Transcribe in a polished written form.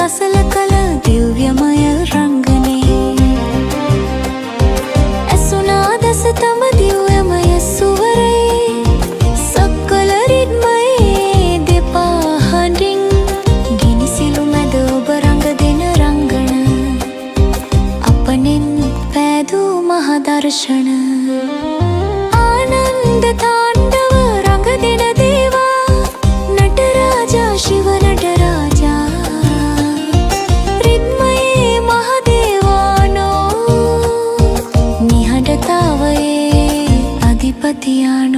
සසල කල දිව්‍යමය රංගනේ ඇසුනා දස තම දිව්‍යමය සුවරේ සක්කල රිද්මයේ දෙපා හඬින් ගිනිසිලු මැද ඔබ රඟ දෙන රංගන අපනෙන් පෑදූ මහ දර්ශන ආනන්ද තාණ්ඩව රඟ දෙන දේවා නටරාජා ශිව නටරාජා රිද්මයේ මහ දේවානෝ නිහඬතාවයේ අධිපතියාන